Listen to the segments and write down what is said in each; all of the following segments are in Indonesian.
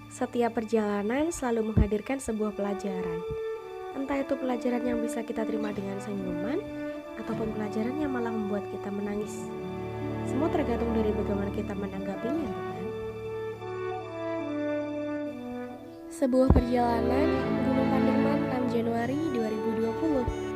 Setiap perjalanan selalu menghadirkan sebuah pelajaran. Entah itu pelajaran yang bisa kita terima dengan senyuman, ataupun pelajaran yang malah membuat kita menangis. Semua tergantung dari bagaimana kita menanggapinya, bukan? Sebuah perjalanan Gunung Panderman 6 Januari 2020.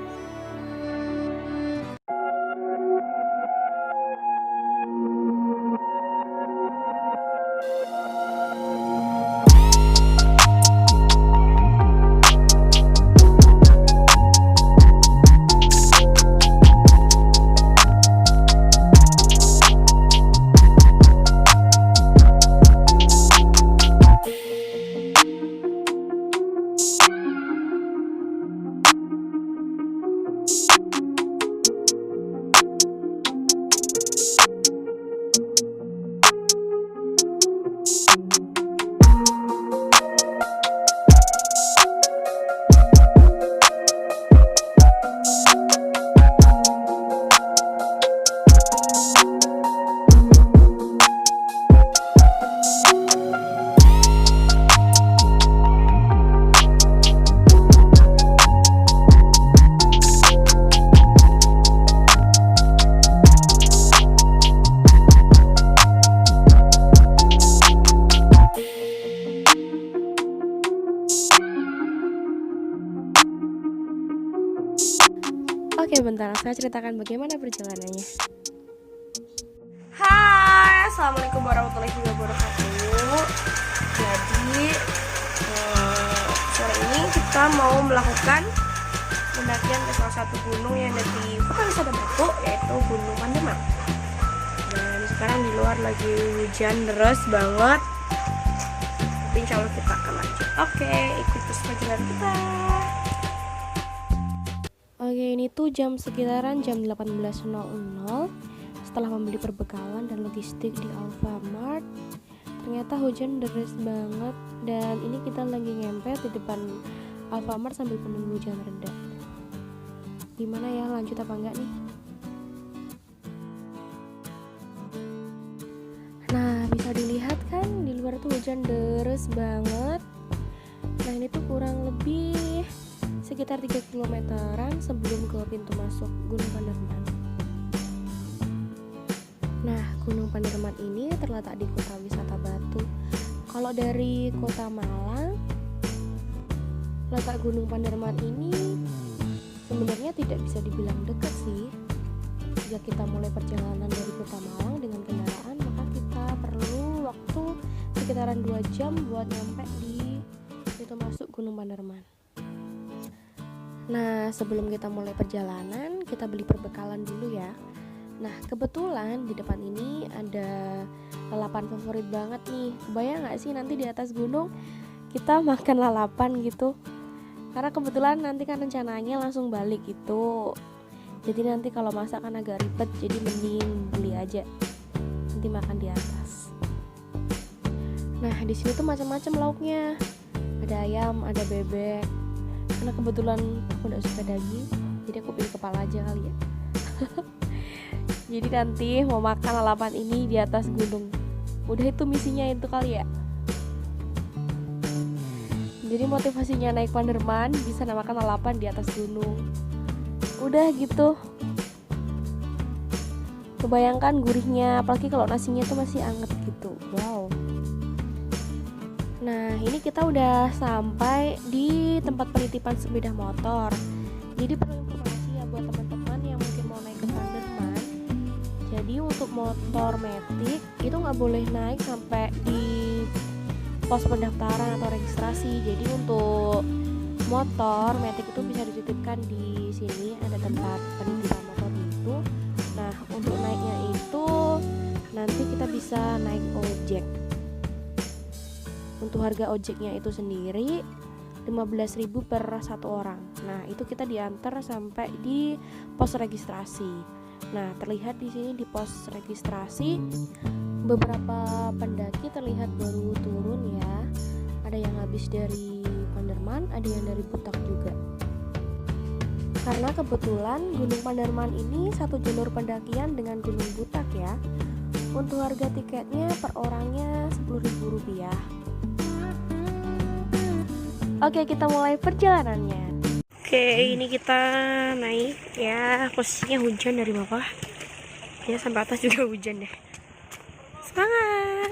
Oke, bentar, saya ceritakan bagaimana perjalanannya. Hai, assalamualaikum warahmatullahi wabarakatuh. Jadi sore ini kita mau melakukan pendakian ke salah satu gunung yang ada di Kota Wisata Batu, yaitu Gunung Panderman. Dan sekarang di luar lagi hujan deras banget. Tapi insya Allah kita akan lanjut. Oke, ikut terus perjalanan kita. Oke, ini tuh sekitaran jam 18.00. Setelah membeli perbekalan dan logistik di Alfamart, ternyata hujan deras banget. Dan ini kita lagi ngempet di depan Alfamart sambil menunggu hujan reda. Gimana ya, lanjut apa enggak nih? Nah, bisa dilihat kan di luar tuh hujan deras banget. Nah, ini tuh kurang lebih sekitar 3 kilometeran sebelum ke pintu masuk Gunung Panderman. Nah, Gunung Panderman ini terletak di Kota Wisata Batu. Kalau dari Kota Malang, letak Gunung Panderman ini sebenarnya tidak bisa dibilang dekat sih. Jika kita mulai perjalanan dari Kota Malang dengan kendaraan, maka kita perlu waktu sekitaran 2 jam buat nyampe di pintu masuk Gunung Panderman. Nah, sebelum kita mulai perjalanan, kita beli perbekalan dulu ya. Nah, kebetulan di depan ini ada lalapan favorit banget nih. Kebayang gak sih nanti di atas gunung kita makan lalapan gitu? Karena kebetulan nanti kan rencananya langsung balik gitu. Jadi nanti kalau masak kan agak ribet, jadi mending beli aja. Nanti makan di atas. Nah, di sini tuh macam-macam lauknya. Ada ayam, ada bebek. Karena kebetulan aku gak suka daging, jadi aku pilih kepala aja kali ya. Jadi nanti mau makan lalapan ini di atas gunung. Udah itu misinya itu kali ya. Jadi motivasinya naik Panderman bisa makan lalapan di atas gunung. Udah gitu. Kebayangkan gurihnya, apalagi kalau nasinya tuh masih anget gitu. Wow. Nah, ini kita udah sampai di tempat penitipan sepeda motor. Jadi perlu informasi ya buat teman-teman yang mungkin mau naik ke Panderman. Jadi untuk motor metik itu nggak boleh naik sampai di pos pendaftaran atau registrasi. Jadi untuk motor metik itu bisa dititipkan di sini, ada tempat penitipan motor itu. Nah, untuk naiknya itu nanti kita bisa naik ojek. Untuk harga ojeknya itu sendiri 15.000 per satu orang. Nah, itu kita diantar sampai di pos registrasi. Nah, terlihat di sini di pos registrasi beberapa pendaki terlihat baru turun ya. Ada yang habis dari Panderman, ada yang dari Butak juga. Karena kebetulan Gunung Panderman ini satu jalur pendakian dengan Gunung Butak ya. Untuk harga tiketnya per orangnya Rp10.000. Oke, kita mulai perjalanannya. Oke, ini kita naik ya. Posisinya hujan dari bawah ya sampai atas juga hujan deh. Semangat.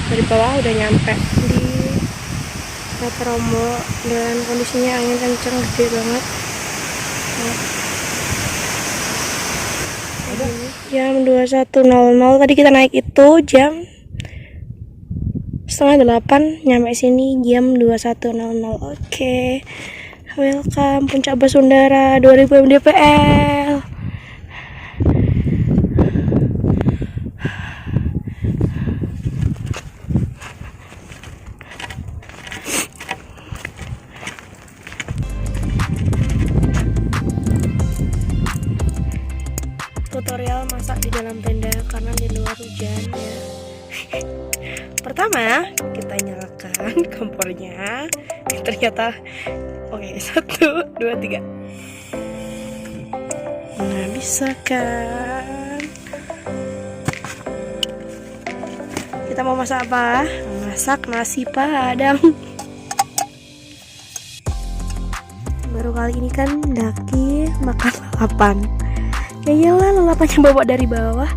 Dari bawah udah nyampe di Romo dan kondisinya angin kenceng gede banget. Jam 21.00 tadi kita naik itu jam 7:30, nyampe sini jam 21.00. Oke. Welcome Puncak Basundara 2000 mdpl. Tutorial masak di dalam tenda karena di luar hujan ya. Pertama kita nyalakan kompornya. Ternyata oke, 1, 2, 3. Nah, bisa kan? Kita mau masak apa? Masak nasi padang. Baru kali ini kan daki makan lalapan. Ya iyalah, lalapannya bawa dari bawah.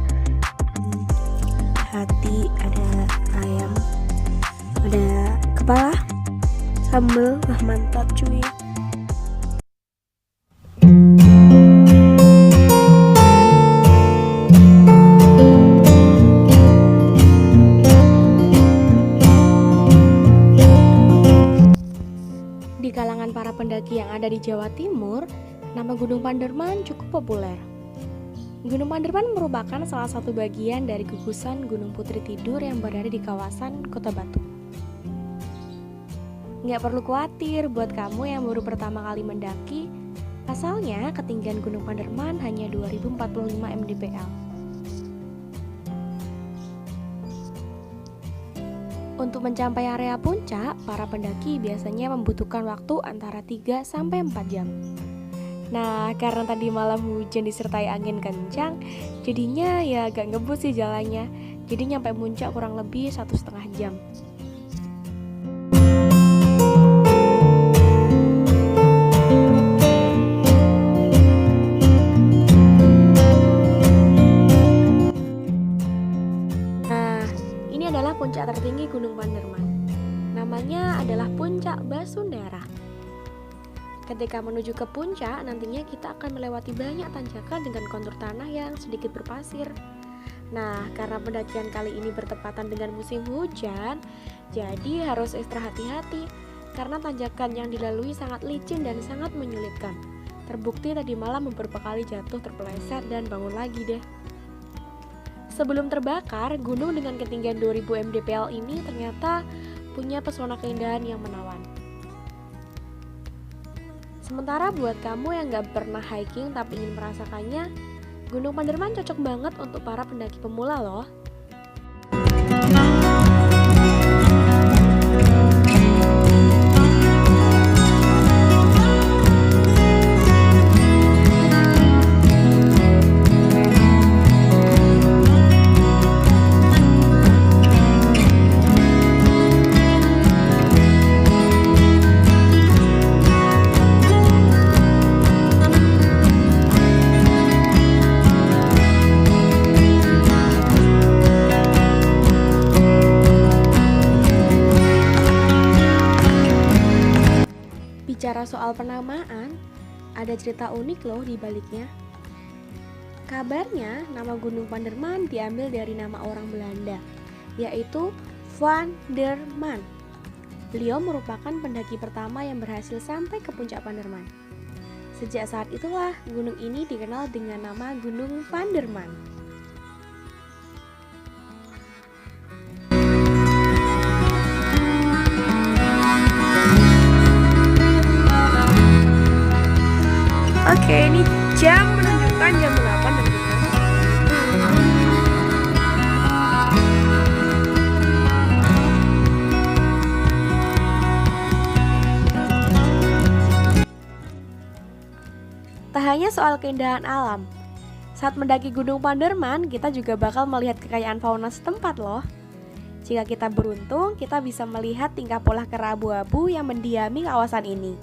Hati, ada ayam, ada kepala, sambal, wah mantap cuy. Di kalangan para pendaki yang ada di Jawa Timur, nama Gunung Panderman cukup populer. Gunung Panderman merupakan salah satu bagian dari gugusan Gunung Putri Tidur yang berada di kawasan Kota Batu. Nggak perlu khawatir buat kamu yang baru pertama kali mendaki, asalnya ketinggian Gunung Panderman hanya 2045 mdpl. Untuk mencapai area puncak, para pendaki biasanya membutuhkan waktu antara 3 sampai 4 jam. Nah, karena tadi malam hujan disertai angin kencang, jadinya ya agak ngebut sih jalannya. Jadi nyampe puncak kurang lebih 1,5 jam. Nah, ini adalah puncak tertinggi Gunung Panderman. Namanya adalah Puncak Basundara. Ketika menuju ke puncak, nantinya kita akan melewati banyak tanjakan dengan kontur tanah yang sedikit berpasir. Nah, karena pendakian kali ini bertepatan dengan musim hujan, jadi harus ekstra hati-hati karena tanjakan yang dilalui sangat licin dan sangat menyulitkan. Terbukti tadi malam beberapa kali jatuh terpeleset dan bangun lagi deh. Sebelum terbakar, gunung dengan ketinggian 2000 mdpl ini ternyata punya pesona keindahan yang menawan. Sementara buat kamu yang gak pernah hiking tapi ingin merasakannya, Gunung Panderman cocok banget untuk para pendaki pemula loh. Bicara soal penamaan, ada cerita unik loh di baliknya. Kabarnya, nama Gunung Panderman diambil dari nama orang Belanda, yaitu Van der Man. Beliau merupakan pendaki pertama yang berhasil sampai ke puncak Panderman. Sejak saat itulah, gunung ini dikenal dengan nama Gunung Panderman. Oke, ini jam menunjukkan jam 8 dan kita tak hanya soal keindahan alam. Saat mendaki Gunung Panderman, kita juga bakal melihat kekayaan fauna setempat loh. Jika kita beruntung, kita bisa melihat tingkah pola kera abu-abu yang mendiami kawasan ini.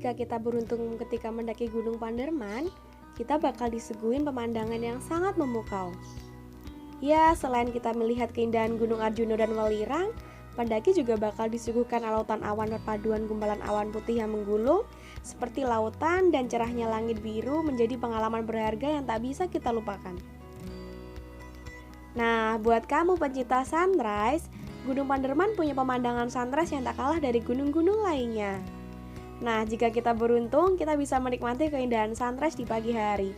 Jika kita beruntung ketika mendaki Gunung Panderman, kita bakal disuguhin pemandangan yang sangat memukau. Ya, selain kita melihat keindahan Gunung Arjuna dan Welirang, pendaki juga bakal disuguhkan alautan awan perpaduan gumpalan awan putih yang menggulung, seperti lautan dan cerahnya langit biru menjadi pengalaman berharga yang tak bisa kita lupakan. Nah, buat kamu pencinta sunrise, Gunung Panderman punya pemandangan sunrise yang tak kalah dari gunung-gunung lainnya. Nah, jika kita beruntung, kita bisa menikmati keindahan sunrise di pagi hari.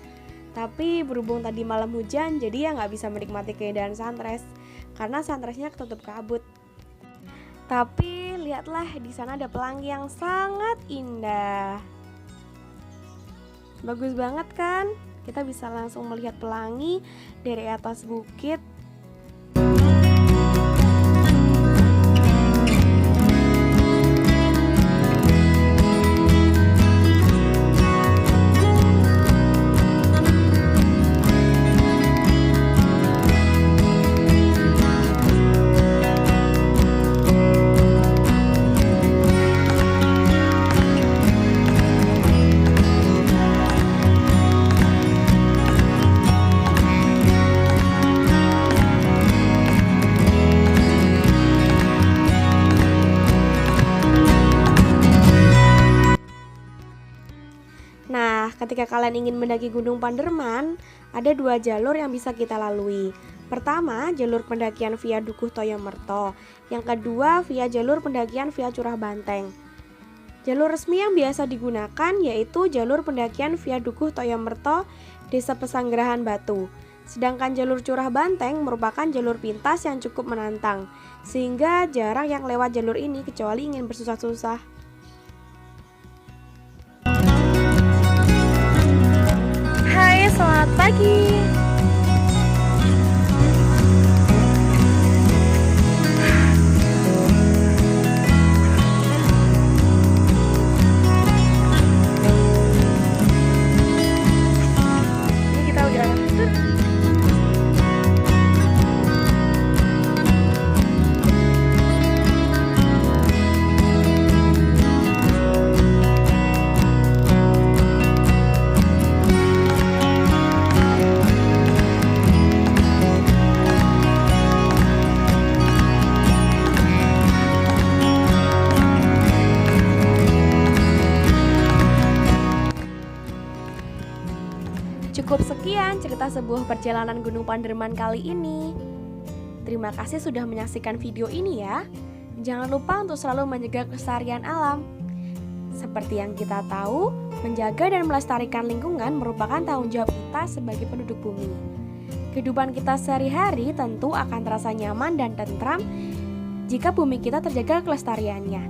Tapi berhubung tadi malam hujan, jadi ya nggak bisa menikmati keindahan sunrise karena sunrise-nya ketutup kabut. Tapi lihatlah, di sana ada pelangi yang sangat indah. Bagus banget kan? Kita bisa langsung melihat pelangi dari atas bukit. Ketika kalian ingin mendaki Gunung Panderman, ada dua jalur yang bisa kita lalui. Pertama, jalur pendakian via Dukuh Toyomerto. Yang kedua, via jalur pendakian via Curah Banteng. Jalur resmi yang biasa digunakan yaitu jalur pendakian via Dukuh Toyomerto, Desa Pesanggerahan Batu. Sedangkan jalur Curah Banteng merupakan jalur pintas yang cukup menantang, sehingga jarang yang lewat jalur ini kecuali ingin bersusah-susah. Hai, selamat pagi. Ini kita udah cerita sebuah perjalanan Gunung Panderman kali ini. Terima kasih sudah menyaksikan video ini ya. Jangan lupa untuk selalu menjaga kelestarian alam. Seperti yang kita tahu, menjaga dan melestarikan lingkungan merupakan tanggung jawab kita sebagai penduduk bumi. Kehidupan kita sehari-hari tentu akan terasa nyaman dan tentram jika bumi kita terjaga kelestariannya.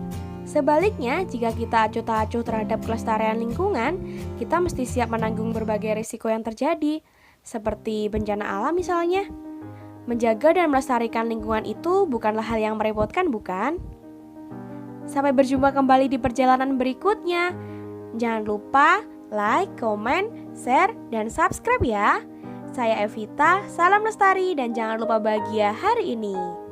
Sebaliknya, jika kita acuh tak acuh terhadap kelestarian lingkungan, kita mesti siap menanggung berbagai risiko yang terjadi, seperti bencana alam misalnya. Menjaga dan melestarikan lingkungan itu bukanlah hal yang merepotkan, bukan? Sampai berjumpa kembali di perjalanan berikutnya. Jangan lupa like, comment, share, dan subscribe ya. Saya Evita, salam lestari dan jangan lupa bahagia hari ini.